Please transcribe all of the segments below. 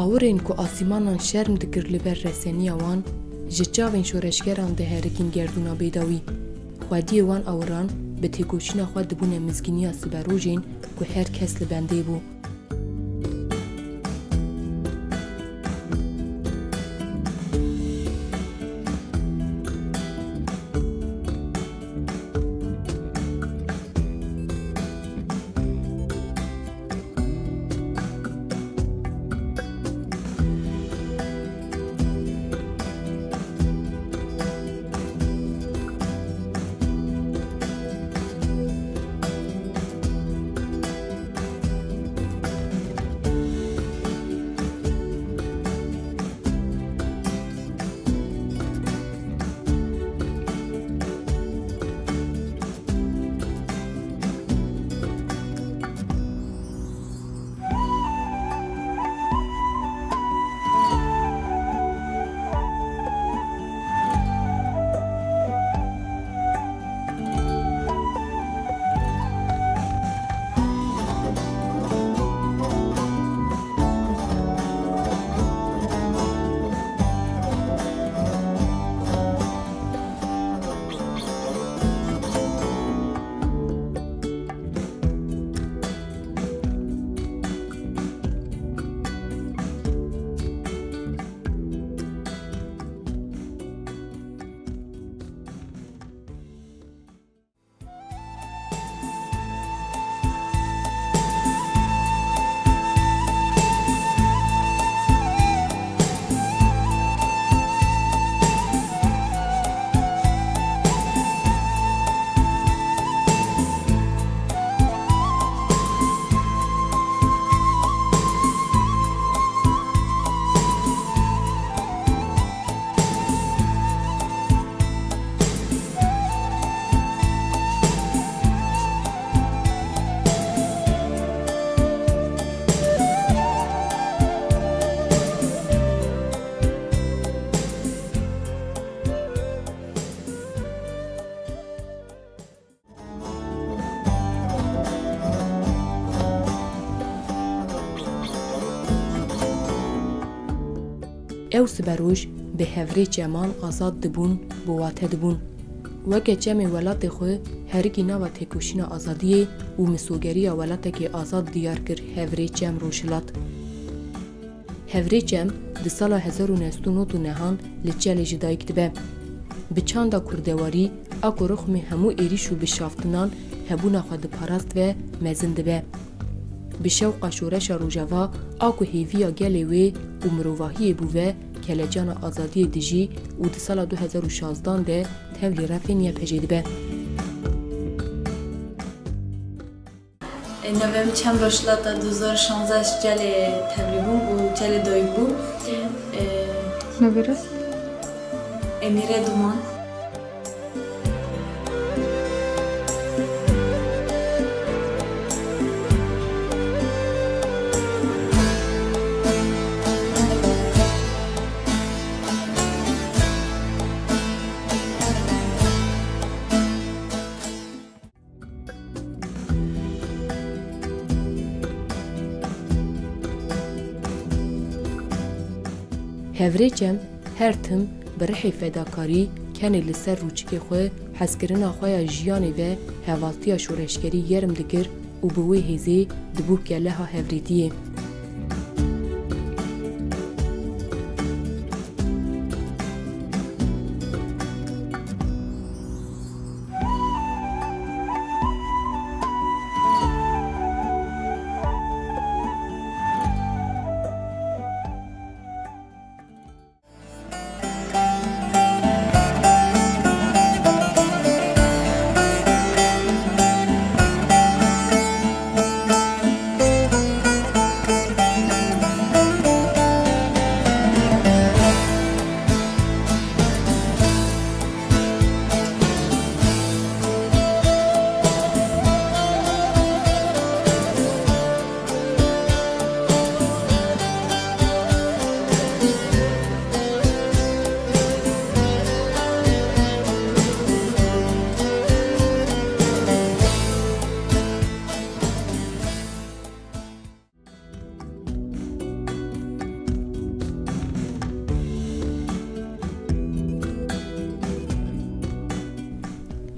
آورین کو آسیمانان شرم دکر لبر رسنی وان جچاوین شورشگران ده هرکین گردونا بیداوی خودی وان آوران به تکوشینا خود دبون مزگینی سبروجین که هر کس لبنده بو. او سبروج به هفری چمان آزاد دبون بواته دبون وکه چمی ولات خو هرگی نوا تکوشینا آزادیه و مسوگری ولات که آزاد دیار کر هفری چم روشلات هفری چم دی سالا 1999 نهان لچل جدایی کتبه به چاندا کردواری اکو رخم همو ایریشو بشافتنان هبونا خود پاراست و مزن دبه به شوق شورش روجاوا اکو هیویا گلیوی و مروواهی بوه کلجان آزادی دیجی و دی سال 2016 ده تولی رفینیه پجید به. نویم چند رشلات 2016 جل تولی بوم و جل دایی بوم. نویره؟ امیره دومان. هفریچم هر تم برحی فداکاری کنی لسر روچکی خواه حسکرنا خواه جیانی و هوالتیا شورشگری یرم دکر و بوی هیزی دبوک گله ها هفریتیه.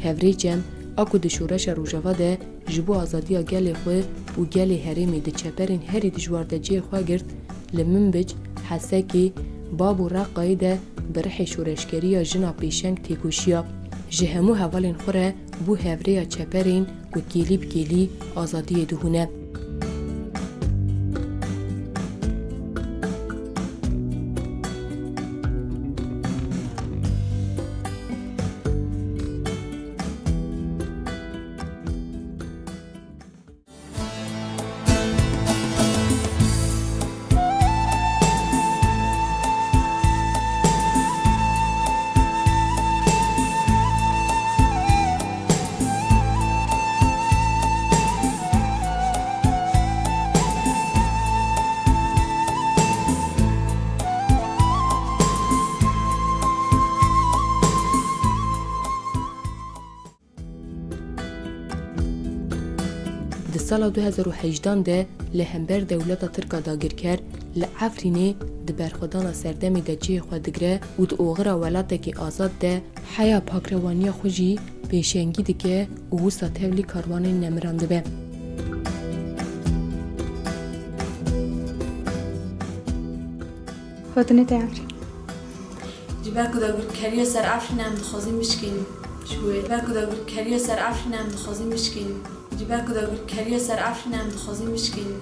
هفریچم اکو د شورش روجاوا ده جبو آزادیا گل خو و گل هرمی د چپرین هری دجوار د جی خو گرت لمنبج حسکی بابو رقای ده برح شورشگری جنا پیشنگ تیکوشیا جهمو حوالین خوره بو هفریا چپرین و گیلی بگیلی آزادی دهونه. د سال 2018 ده لهمبر دولت ترکا داگیر کر لعفرینه د برخودان سردمی ده جی خودگره و د اوغرا ولاتکی آزاد ده حیا پاکروانی خوشی پیشنگی دکه و وسا تولی کاروان نمرانده به. خودنه تعفرین جبر کداگر کریه سر عفرین هم دخوازیم بشکنیم شوی جبر کداگر کریه سر عفرین هم دخوازیم بشکنیم جبر کداگر کریه سر عفرین هم دخوازیم بشکنیم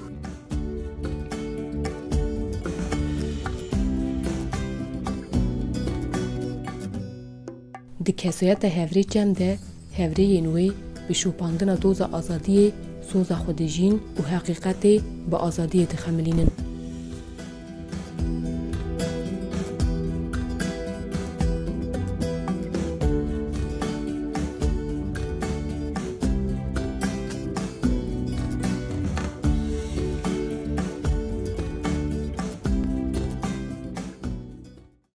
د کسایت هفری جم ده هفری نوی به شوپاندن دوز آزادی سوز خودجین و حقیقت با آزادی تخملینن.